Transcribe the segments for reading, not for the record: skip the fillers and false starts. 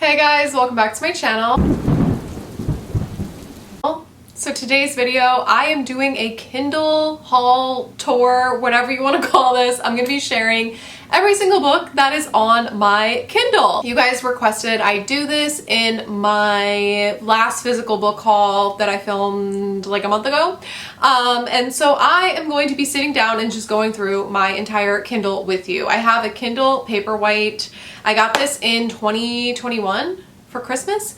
Hey guys, welcome back to my channel. So today's video, I am doing a Kindle haul, tour, whatever you want to call this. I'm going to be sharing every single book that is on my Kindle. You guys requested I do this in my last physical book haul that I filmed like a month ago. And so I am going to be sitting down and just going through my entire Kindle with you. I have a Kindle Paperwhite. I got this in 2021 for Christmas.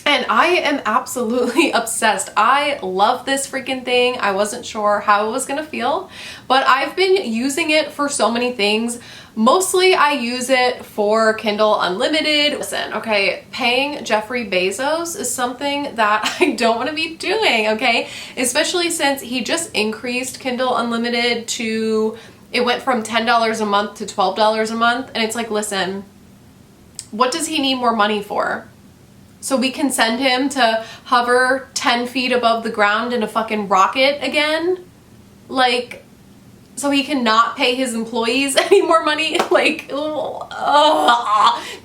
And I am absolutely obsessed. I love this freaking thing. I wasn't sure how it was gonna feel, but I've been using it for so many things. Mostly I use it for Kindle Unlimited. Listen, okay, paying Jeffrey Bezos is something that I don't wanna be doing, okay? Especially since he just increased Kindle Unlimited to, it went from $10 a month to $12 a month. And it's like, listen, what does he need more money for? So we can send him to hover 10 feet above the ground in a fucking rocket again? Like, so he cannot pay his employees any more money? Like, don't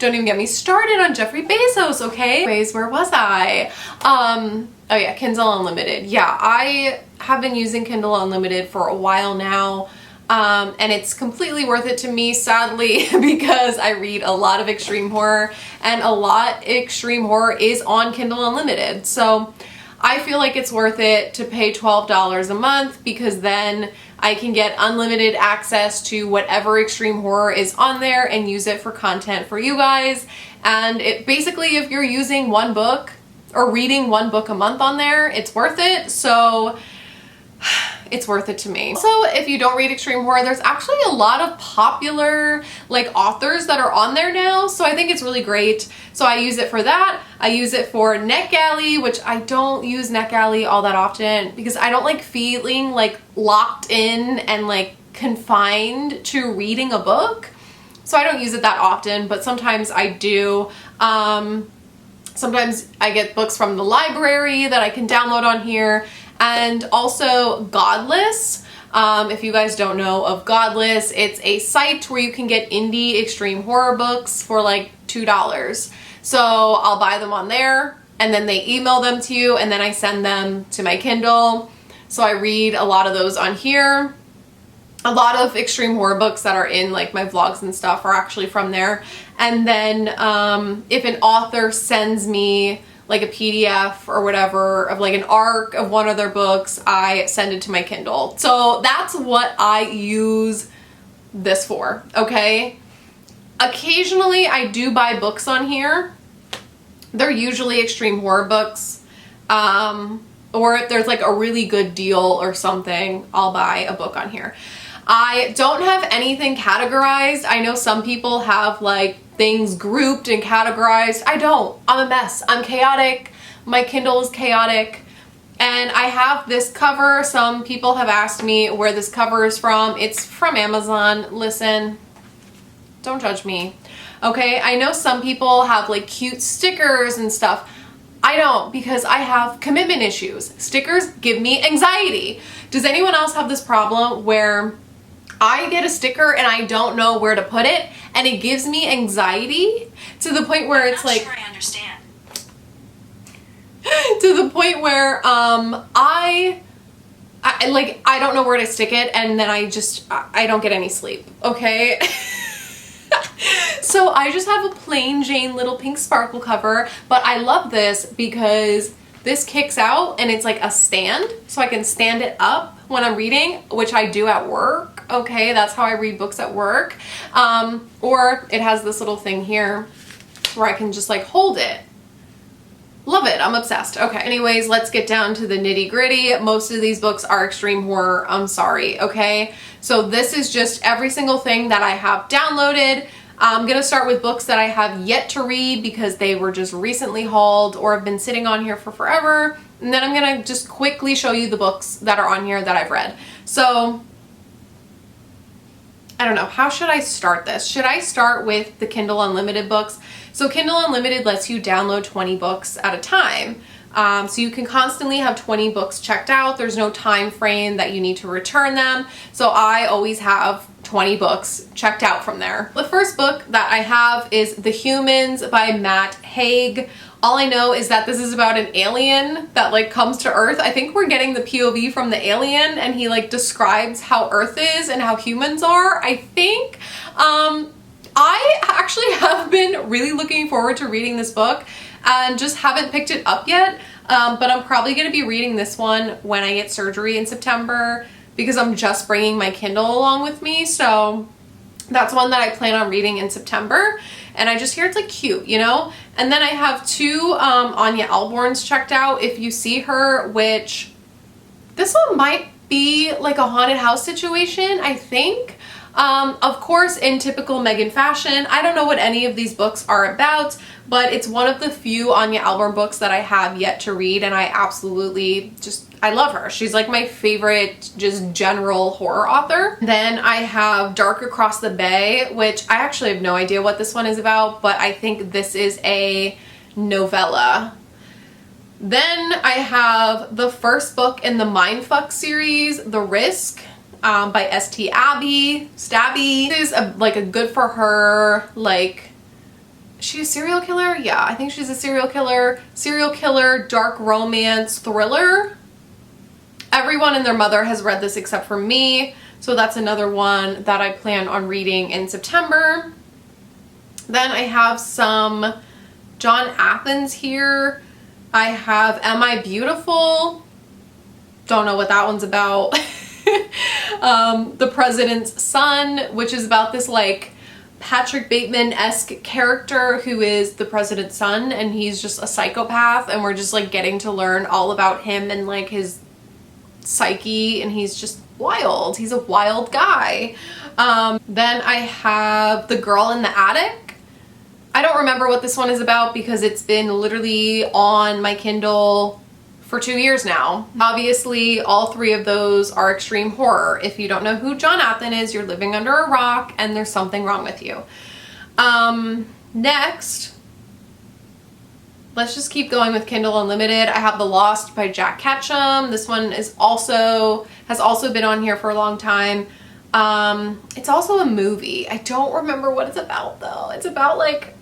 even get me started on Jeffrey Bezos, okay? Anyways, where was I? Oh yeah, Kindle Unlimited. Yeah, I have been using Kindle Unlimited for a while now. And it's completely worth it to me, sadly, because I read a lot of extreme horror, and a lot extreme horror is on Kindle Unlimited. So I feel like it's worth it to pay $12 a month, because then I can get unlimited access to whatever extreme horror is on there and use it for content for you guys. And it basically, if you're using one book or reading one book a month on there, it's worth it. So it's worth it to me. Also, if you don't read extreme horror, there's actually a lot of popular like authors that are on there now, so I think it's really great. So I use it for that. I use it for NetGalley, which I don't use NetGalley all that often because I don't like feeling like locked in and like confined to reading a book. So I don't use it that often, but sometimes I do. Sometimes I get books from the library that I can download on here. And also Godless. If you guys don't know of Godless, it's a site where you can get indie extreme horror books for like $2. So I'll buy them on there and then they email them to you and then I send them to my Kindle. So I read a lot of those on here. A lot of extreme horror books that are in like my vlogs and stuff are actually from there. And then if an author sends me like a PDF or whatever of like an arc of one of their books, I send it to my Kindle. So that's what I use this for, okay? Occasionally I do buy books on here. They're usually extreme horror books. Or if there's like a really good deal or something, I'll buy a book on here. I don't have anything categorized. I know some people have like things grouped and categorized. I don't. I'm a mess. I'm chaotic. My Kindle is chaotic. And I have this cover. Some people have asked me where this cover is from. It's from Amazon. Listen, don't judge me. Okay, I know some people have like cute stickers and stuff. I don't, because I have commitment issues. Stickers give me anxiety. Does anyone else have this problem where I get a sticker and I don't know where to put it and it gives me anxiety to the point where it's like, sure I understand. To the point where I don't know where to stick it, and then I don't get any sleep, okay? So I just have a plain Jane little pink sparkle cover, but I love this because this kicks out and it's like a stand, so I can stand it up when I'm reading, which I do at work, okay? That's how I read books at work. Or it has this little thing here where I can just like hold it. Love it. I'm obsessed. Okay. Anyways, let's get down to the nitty gritty. Most of these books are extreme horror. I'm sorry. Okay. So this is just every single thing that I have downloaded. I'm going to start with books that I have yet to read because they were just recently hauled or have been sitting on here for forever. And then I'm going to just quickly show you the books that are on here that I've read. So I don't know. How should I start this? Should I start with the Kindle Unlimited books? So Kindle Unlimited lets you download 20 books at a time. So you can constantly have 20 books checked out. There's no time frame that you need to return them. So I always have 20 books checked out from there. The first book that I have is The Humans by Matt Haig. All I know is that this is about an alien that like comes to Earth. I think we're getting the POV from the alien, and he like describes how Earth is and how humans are, I think. I actually have been really looking forward to reading this book and just haven't picked it up yet. But I'm probably going to be reading this one when I get surgery in September, because I'm just bringing my Kindle along with me. So that's one that I plan on reading in September. And I just hear it's like cute, you know? And then I have two Anya Alborns checked out, If You See Her, which this one might be like a haunted house situation, I think. Of course, in typical Megan fashion, I don't know what any of these books are about, but it's one of the few Anya Alborn books that I have yet to read, and I absolutely I love her. She's like my favorite just general horror author. Then I have Dark Across the Bay, which I actually have no idea what this one is about, but I think this is a novella. Then I have the first book in the Mindfuck series, The Risk, by St. Abby Stabby. This is like a good for her, like, is she a serial killer? Yeah, I think she's a serial killer, dark romance thriller. Everyone and their mother has read this except for me, so that's another one that I plan on reading in September. Then I have some John Athens here. I have Am I Beautiful? Don't know what that one's about. The President's Son, which is about this like Patrick Bateman-esque character who is the president's son, and he's just a psychopath, and we're just like getting to learn all about him and like his psyche, and he's just wild. He's a wild guy. Then I have The Girl in the Attic. I don't remember what this one is about because it's been literally on my Kindle for 2 years now. Obviously, all three of those are extreme horror. If you don't know who John Athens is, you're living under a rock and there's something wrong with you. Next, let's just keep going with Kindle Unlimited. I have The Lost by Jack Ketchum. This one has also been on here for a long time. It's also a movie. I don't remember what it's about though. It's about like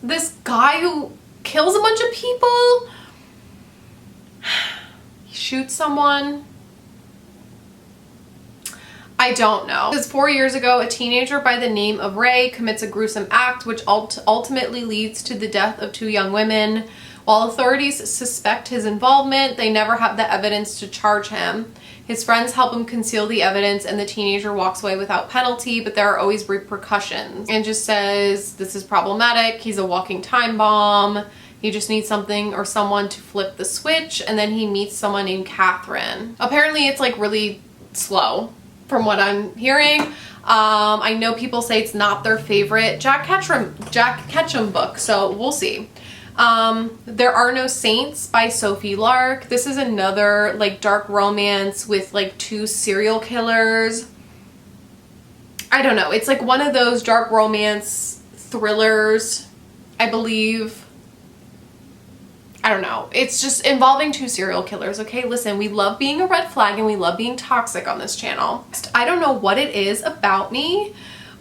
this guy who kills a bunch of people. He shoots someone. I don't know. Because 4 years ago, a teenager by the name of Ray commits a gruesome act which ultimately leads to the death of 2 young women. While authorities suspect his involvement, they never have the evidence to charge him. His friends help him conceal the evidence, and the teenager walks away without penalty, but there are always repercussions. And just says this is problematic. He's a walking time bomb. He just needs something or someone to flip the switch, and then he meets someone named Catherine. Apparently it's like really slow from what I'm hearing. I know people say it's not their favorite Jack Ketchum book, so we'll see. There Are No Saints by Sophie Lark. This is another like dark romance with like 2 serial killers. I don't know. It's like one of those dark romance thrillers, I believe. I don't know. It's just involving 2 serial killers. Okay, listen, we love being a red flag and we love being toxic on this channel. I don't know what it is about me,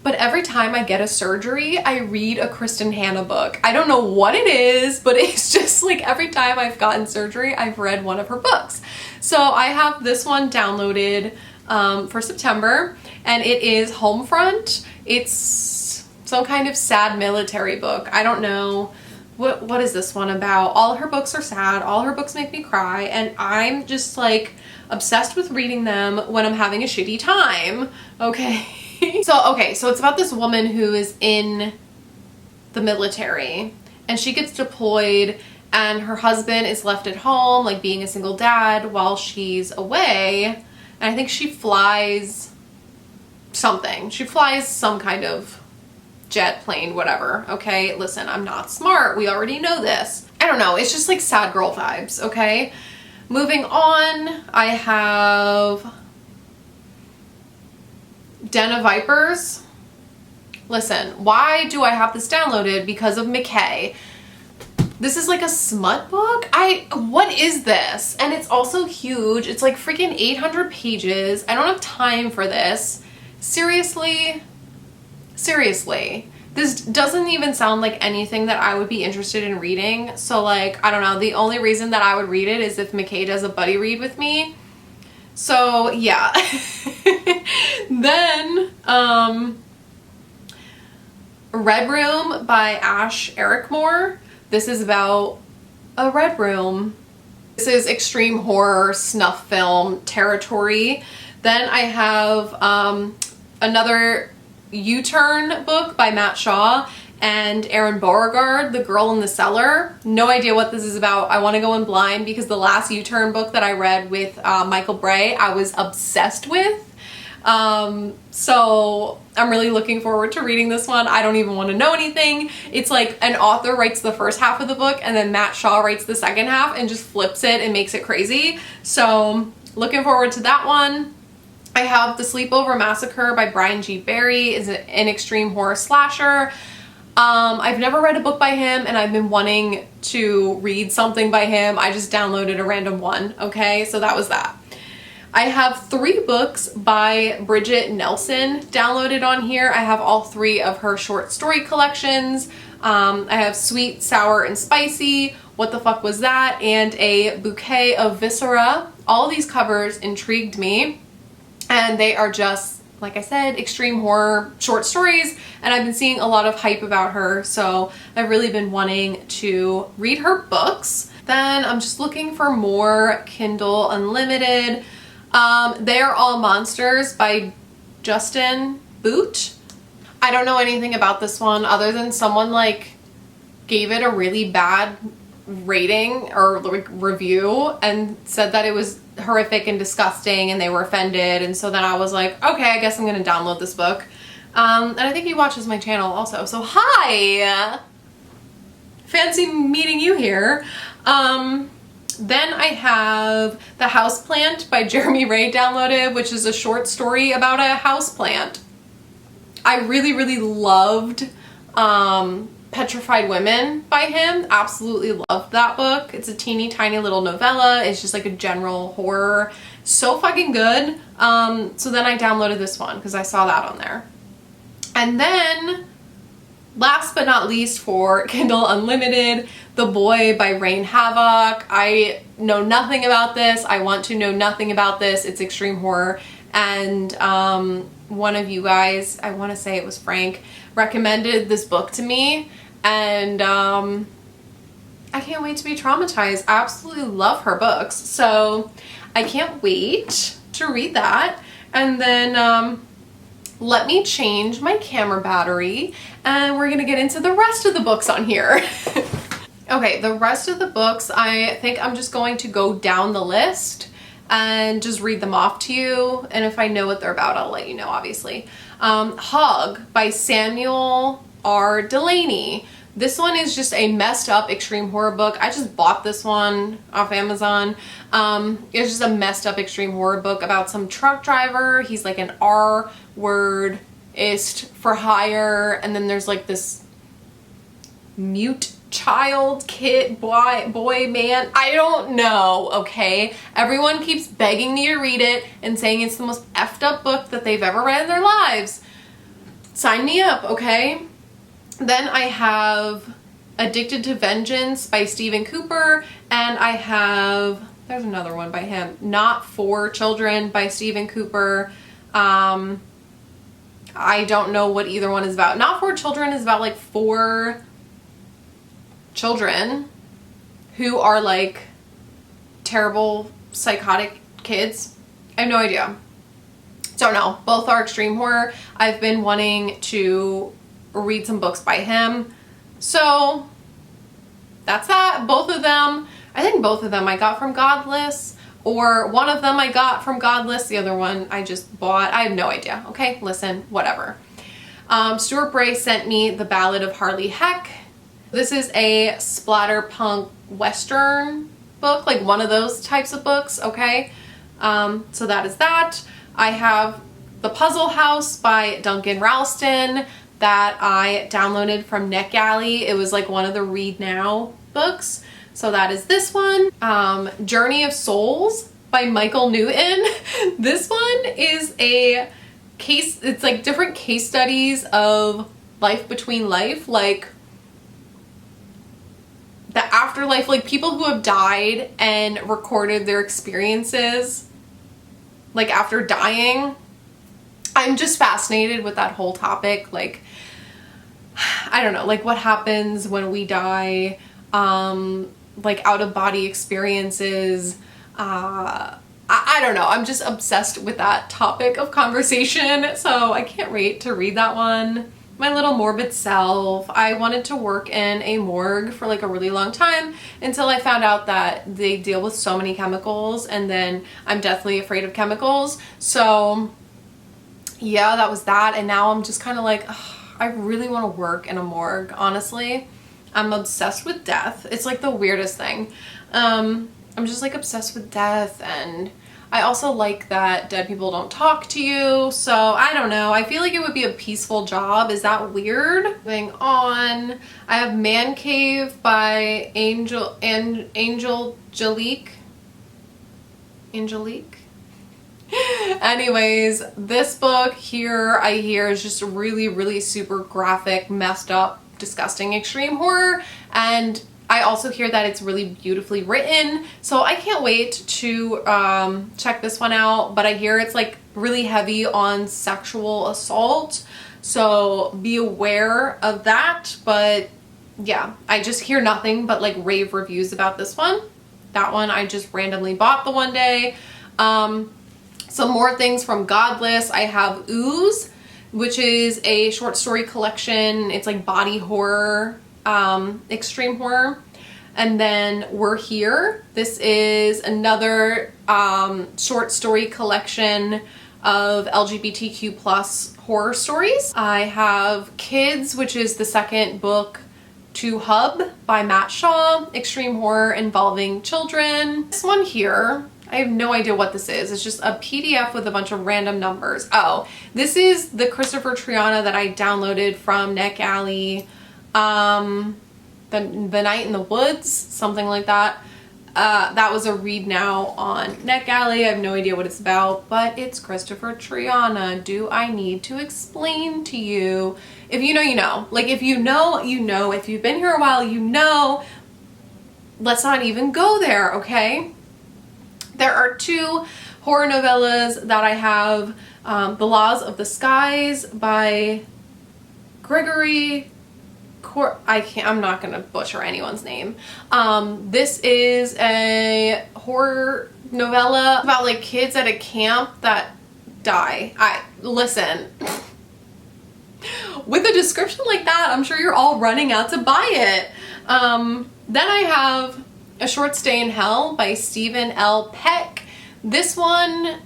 but every time I get a surgery, I read a Kristen Hanna book. I don't know what it is, but it's just like every time I've gotten surgery, I've read one of her books. So I have this one downloaded for September, and it is Homefront. It's some kind of sad military book. I don't know. What is this one about? All her books are sad. All her books make me cry. And I'm just like obsessed with reading them when I'm having a shitty time. Okay. So it's about this woman who is in the military and she gets deployed, and her husband is left at home, like being a single dad while she's away. And I think she flies something. She flies some kind of jet, plane, whatever. Okay, listen, I'm not smart. We already know this. I don't know. It's just like sad girl vibes. Okay, moving on. I have Den of Vipers. Listen, why do I have this downloaded? Because of McKay. This is like a smut book. What is this? And it's also huge. It's like freaking 800 pages. I don't have time for this. seriously, this doesn't even sound like anything that I would be interested in reading. So like, I don't know, the only reason that I would read it is if McKay does a buddy read with me. So yeah. Then Red Room by Ash Ericmore. This is about a red room. This is extreme horror snuff film territory. Then I have another U-Turn book by Matt Shaw and Erin Beauregard, The Girl in the Cellar. No idea what this is about. I want to go in blind because the last U-Turn book that I read with Michael Bray, I was obsessed with. So I'm really looking forward to reading this one. I don't even want to know anything. It's like an author writes the first half of the book and then Matt Shaw writes the second half and just flips it and makes it crazy. So looking forward to that one. I have The Sleepover Massacre by Brian G. Barry. It's an extreme horror slasher. I've never read a book by him and I've been wanting to read something by him. I just downloaded a random one, okay? So that was that. I have 3 books by Bridget Nelson downloaded on here. I have all 3 of her short story collections. I have Sweet, Sour, and Spicy, What the Fuck Was That, and A Bouquet of Viscera. All these covers intrigued me, and they are just, like I said, extreme horror short stories, and I've been seeing a lot of hype about her, so I've really been wanting to read her books. Then I'm just looking for more Kindle Unlimited. They Are All Monsters by Justin Boot. I don't know anything about this one other than someone like gave it a really bad rating or like review and said that it was horrific and disgusting and they were offended, and so then I was like, okay, I guess I'm gonna download this book. And I think he watches my channel also, so hi! Fancy meeting you here. Then I have The Houseplant by Jeremy Ray downloaded, which is a short story about a houseplant. I really loved Petrified Women by him. Absolutely loved that book. It's a teeny tiny little novella. It's just like a general horror. So fucking good. So then I downloaded this one because I saw that on there. And then last but not least for Kindle Unlimited, The Boy by Rain Havoc. I know nothing about this. I want to know nothing about this. It's extreme horror. And one of you guys, I want to say it was Frank, recommended this book to me. And I can't wait to be traumatized. I absolutely love her books. So I can't wait to read that. And then let me change my camera battery and we're gonna get into the rest of the books on here. Okay, the rest of the books, I think I'm just going to go down the list and just read them off to you. And if I know what they're about, I'll let you know, obviously. Hug by Samuel R. Delaney. This one is just a messed up extreme horror book. I just bought this one off Amazon. It's just a messed up extreme horror book about some truck driver. He's like an R-wordist for hire. And then there's like this mute child, kid, boy, man. I don't know, okay? Everyone keeps begging me to read it and saying it's the most effed up book that they've ever read in their lives. Sign me up, okay? Then I have Addicted to Vengeance by Stephen Cooper, and I have, there's another one by him, Not for Children by Stephen Cooper. I don't know what either one is about. Not for Children is about like 4 children who are like terrible psychotic kids. I have no idea. Don't know. Both are extreme horror. I've been wanting to read some books by him. So that's that. Both of them, I think both of them I got from Godless, or one of them I got from Godless, the other one I just bought. I have no idea. Okay, listen, whatever. Stuart Bray sent me The Ballad of Harley Heck. This is a splatterpunk western book, like one of those types of books, okay? So that is that. I have The Puzzle House by Duncan Ralston that I downloaded from NetGalley. It was like one of the Read Now books. So that is this one. Journey of Souls by Michael Newton. This one is a it's like different case studies of life between life, like the afterlife, like people who have died and recorded their experiences like after dying. I'm just fascinated with that whole topic. Like, I don't know, like what happens when we die, like out of body experiences. I don't know. I'm just obsessed with that topic of conversation. So I can't wait to read that one. My little morbid self. I wanted to work in a morgue for like a really long time until I found out that they deal with so many chemicals, and then I'm deathly afraid of chemicals. So yeah, that was that. And now I'm just kind of like, ugh, I really want to work in a morgue, honestly. I'm obsessed with death. It's like the weirdest thing. I'm just like obsessed with death, and I also like that dead people don't talk to you. So I don't know. I feel like it would be a peaceful job. Is that weird? Moving on. I have Man Cave by Angelique. Anyways, this book here I hear is just really, really super graphic, messed up, disgusting, extreme horror. And I also hear that it's really beautifully written, so I can't wait to check this one out. But I hear it's like really heavy on sexual assault, so be aware of that. But yeah, I just hear nothing but like rave reviews about this one. That one I just randomly bought the one day. Some more things from Godless. I have Ooze, which is a short story collection. It's like body horror, extreme horror. And then We're Here. This is another short story collection of LGBTQ plus horror stories. I have Kids, which is the second book to Hub by Matt Shaw, extreme horror involving children. This one here, I have no idea what this is. It's just a PDF with a bunch of random numbers. Oh, this is the Christopher Triana that I downloaded from NetGalley. The Night in the Woods, something like that. That was a read now on NetGalley. I have no idea what it's about, but it's Christopher Triana. Do I need to explain to you? If you know, you know. Like, if you know, you know. If you've been here a while, you know. Let's not even go there, okay? There are two horror novellas that I have. The Laws of the Skies by Gregory... I'm not gonna butcher anyone's name. This is a horror novella about like kids at a camp that die. Listen, with a description like that, I'm sure you're all running out to buy it. Then I have A Short Stay in Hell by Stephen L. Peck. This one,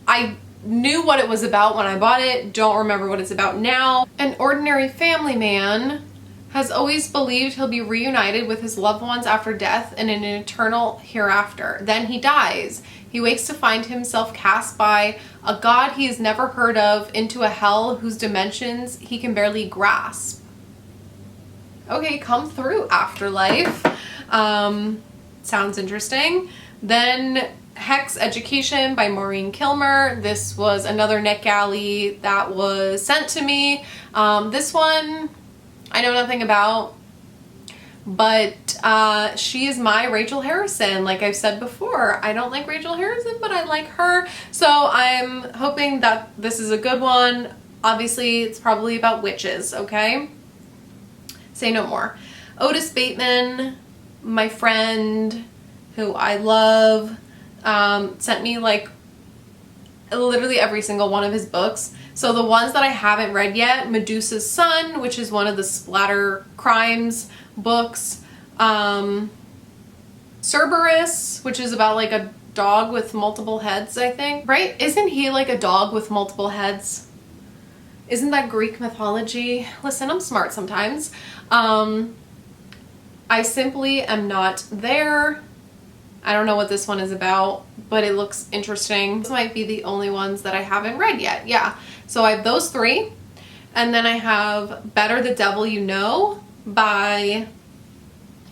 I knew what it was about when I bought it, don't remember what it's about now. An ordinary family man has always believed he'll be reunited with his loved ones after death in an eternal hereafter. Then he dies. He wakes to find himself cast by a god he has never heard of into a hell whose dimensions he can barely grasp. Okay, come through, afterlife. Sounds interesting. Then Hex Education by Maureen Kilmer. This was another NetGalley that was sent to me. This one I know nothing about, but she is my Rachel Harrison. Like I've said before, I don't like Rachel Harrison, but I like her. So I'm hoping that this is a good one. Obviously, it's probably about witches, okay? Say no more. Otis Bateman, my friend who I love, sent me like literally every single one of his books. So the ones that I haven't read yet, Medusa's Son, which is one of the splatter crimes books, Cerberus, which is about like a dog with multiple heads, I think, right? Isn't he like a dog with multiple heads? Isn't that Greek mythology? Listen, I'm smart sometimes. I Simply Am Not There. I don't know what this one is about, but it looks interesting. This might be the only ones that I haven't read yet. Yeah, so I have those three. And then I have Better the Devil You Know by...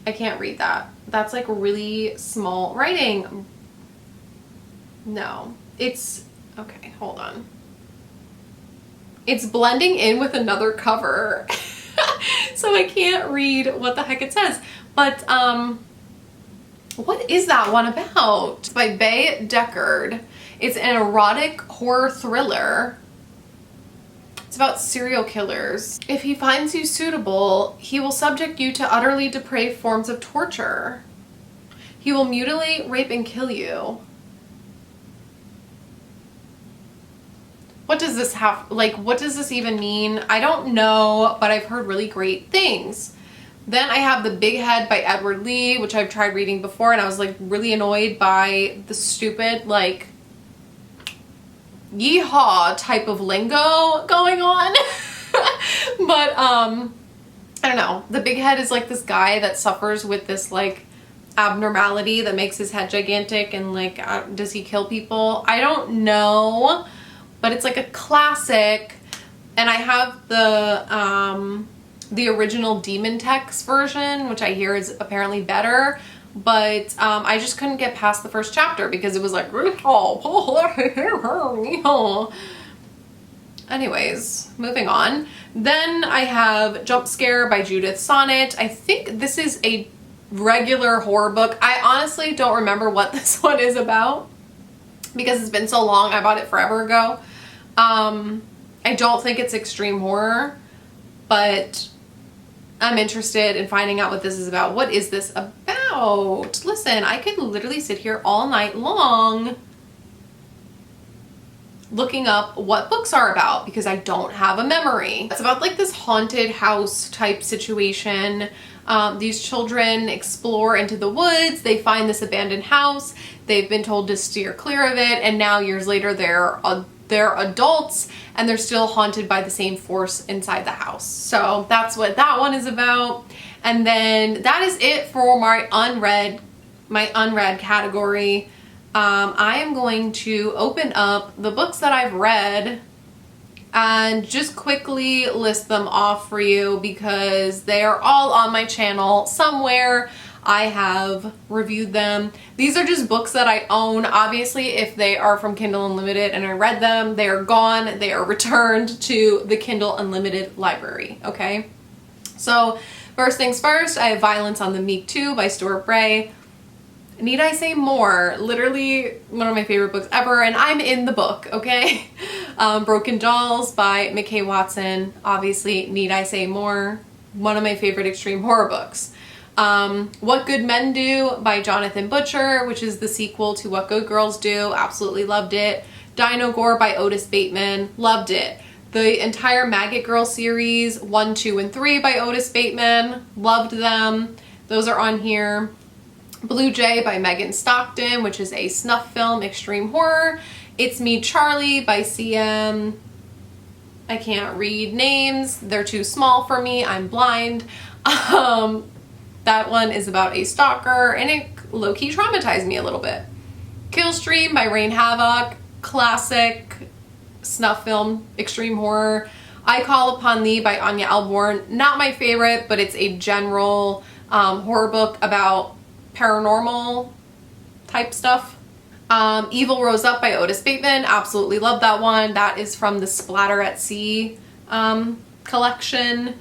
I can't read that. That's like really small writing. No, it's Okay, hold on. It's blending in with another cover. So I can't read what the heck it says. But, what is that one about? It's by Bay Deckard. It's an erotic horror thriller. It's about serial killers. If he finds you suitable, he will subject you to utterly depraved forms of torture. He will mutilate, rape, and kill you. What does this have, like, what does this even mean? I don't know, but I've heard really great things. Then I have The Big Head by Edward Lee, which I've tried reading before, and I was like really annoyed by the stupid, like, yeehaw type of lingo going on. But I don't know. The Big Head is like this guy that suffers with this like abnormality that makes his head gigantic, and like does he kill people? I don't know, but it's like a classic. And I have the original Demon Text version, which I hear is apparently better. But I just couldn't get past the first chapter because it was like, anyways, moving on. Then I have Jump Scare by Judith Sonnet. I think this is a regular horror book. I honestly don't remember what this one is about because it's been so long. I bought it forever ago. I don't think it's extreme horror, but I'm interested in finding out what this is about. What is this about? Listen, I could literally sit here all night long looking up what books are about because I don't have a memory. It's about like this haunted house type situation. These children explore into the woods. They find this abandoned house. They've been told to steer clear of it, and now years later they're adults and they're still haunted by the same force inside the house. So that's what that one is about. And then that is it for my unread category. I am going to open up the books that I've read and just quickly list them off for you because they are all on my channel somewhere. I have reviewed them. These are just books that I own. Obviously, if they are from Kindle Unlimited and I read them, they are gone. They are returned to the Kindle Unlimited library, okay? So first things first, I have Violence on the Meek 2 by Stuart Bray. Need I say more? Literally one of my favorite books ever, and I'm in the book, okay? Broken Dolls by McKay Watson. Obviously, need I say more? One of my favorite extreme horror books. What Good Men Do by Jonathan Butcher, which is the sequel to What Good Girls Do. Absolutely loved it. Dino Gore by Otis Bateman. Loved it. The entire Maggot Girl series, 1, 2, and 3 by Otis Bateman. Loved them. Those are on here. Blue Jay by Megan Stockton, which is a snuff film extreme horror. It's Me Charlie by CM. I can't read names. They're too small for me. I'm blind. That one is about a stalker and it low-key traumatized me a little bit. Killstream by Rain Havoc. Classic snuff film extreme horror. I Call Upon Thee by Anya Alborn. Not my favorite, but it's a general horror book about paranormal type stuff. Evil Rose Up by Otis Bateman. Absolutely love that one. That is from the Splatter at Sea collection.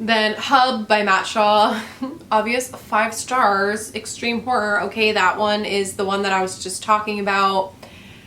Then Hub by Matt Shaw. Obvious 5 stars. Extreme horror. Okay, that one is the one that I was just talking about.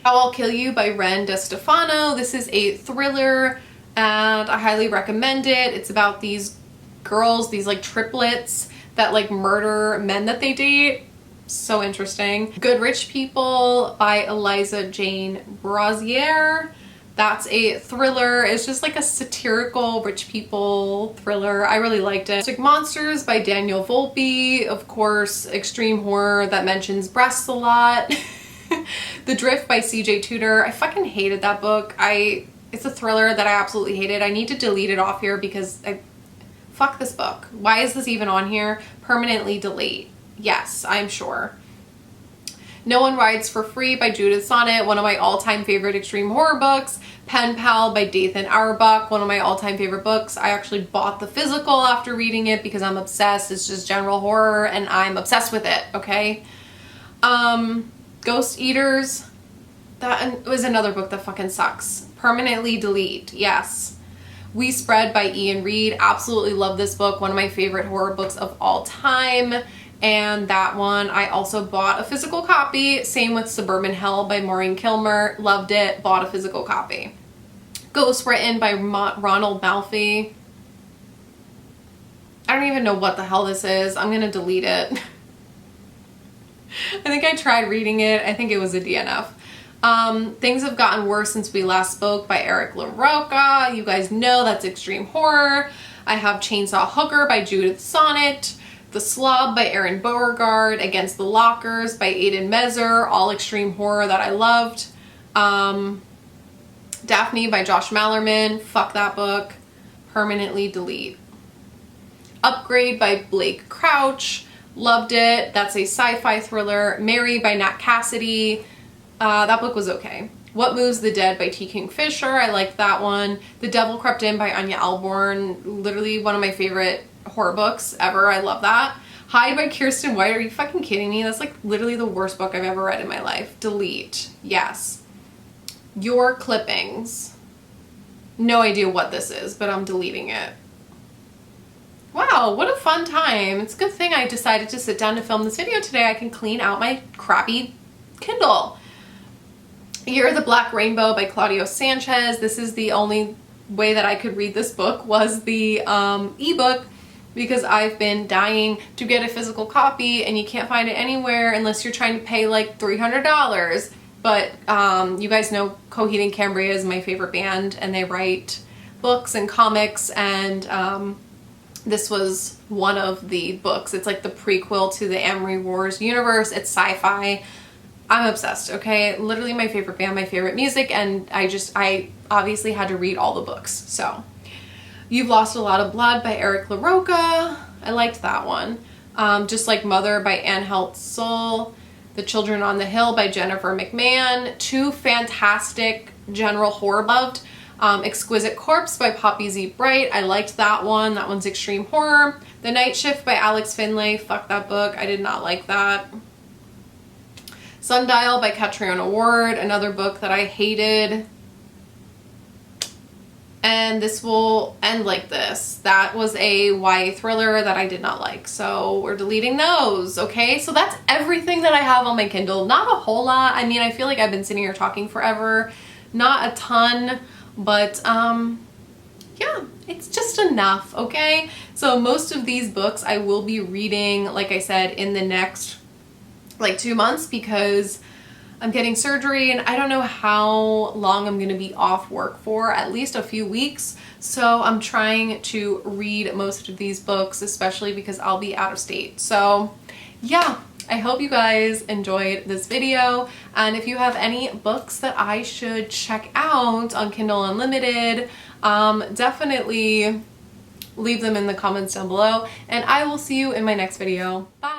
How I'll Kill You by Ren DeStefano. This is a thriller and I highly recommend it. It's about these girls, these like triplets that like murder men that they date. So interesting. Good Rich People by Eliza Jane Brazier. That's a thriller. It's just like a satirical rich people thriller. I really liked it. Mystic Monsters by Daniel Volpe. Of course, extreme horror that mentions breasts a lot. The Drift by CJ Tudor. I fucking hated that book. It's a thriller that I absolutely hated. I need to delete it off here because fuck this book. Why is this even on here? Permanently delete. Yes, I'm sure. No One Rides for Free by Judith Sonnet, one of my all-time favorite extreme horror books. Pen Pal by Dathan Auerbach, one of my all-time favorite books. I actually bought the physical after reading it because I'm obsessed. It's just general horror and I'm obsessed with it, okay? Ghost Eaters That was another book that fucking sucks. Permanently Delete, yes. We Spread by Ian Reid. Absolutely love this book. One of my favorite horror books of all time. And that one I also bought a physical copy. Same with Suburban Hell by Maureen Kilmer. Loved it. Bought a physical copy. Ghost Written by Ronald Malfi. I don't even know what the hell this is. I'm gonna delete it. I think I tried reading it. I think it was a DNF. Things Have Gotten Worse Since We Last Spoke by Eric LaRocca. You guys know that's extreme horror. I have Chainsaw Hooker by Judith Sonnet. The Slob by Erin Beauregard. Against the Lockers by Aidan Mezer. All extreme horror that I loved. Daphne by Josh Mallerman. Fuck that book. Permanently Delete. Upgrade by Blake Crouch. Loved it. That's a sci-fi thriller. Mary by Nat Cassidy. That book was okay. What Moves the Dead by T. Kingfisher. I liked that one. The Devil Crept In by Anya Alborn. Literally one of my favorite horror books ever. I love that. Hide by Kirsten White. Are you fucking kidding me? That's like literally the worst book I've ever read in my life. Delete. Yes. Your Clippings. No idea what this is, but I'm deleting it. Wow, what a fun time. It's a good thing I decided to sit down to film this video today. I can clean out my crappy Kindle. Year of the Black Rainbow by Claudio Sanchez. This is the only way that I could read this book was the ebook, because I've been dying to get a physical copy and you can't find it anywhere unless you're trying to pay like $300. But you guys know Coheed and Cambria is my favorite band, and they write books and comics, and this was one of the books. It's like the prequel to the Amory Wars universe. It's sci-fi. I'm obsessed, okay? Literally my favorite band, my favorite music, and I obviously had to read all the books. So, You've Lost a Lot of Blood by Eric LaRocca. I liked that one. Just Like Mother by Anne Heltzel. The Children on the Hill by Jennifer McMahon. Two fantastic general horror loved. Exquisite Corpse by Poppy Z. Bright. I liked that one. That one's extreme horror. The Night Shift by Alex Finlay. Fuck that book. I did not like that. Sundial by Catriona Ward. Another book that I hated. And this will end like this. That was a YA thriller that I did not like. So we're deleting those, okay? So that's everything that I have on my Kindle. Not a whole lot. I mean, I feel like I've been sitting here talking forever. Not a ton, but yeah, it's just enough, okay? So most of these books I will be reading, like I said, in the next like 2 months, because I'm getting surgery and I don't know how long I'm gonna be off work for, at least a few weeks. So I'm trying to read most of these books, especially because I'll be out of state. So yeah, I hope you guys enjoyed this video. And if you have any books that I should check out on Kindle Unlimited, definitely leave them in the comments down below. And I will see you in my next video. Bye!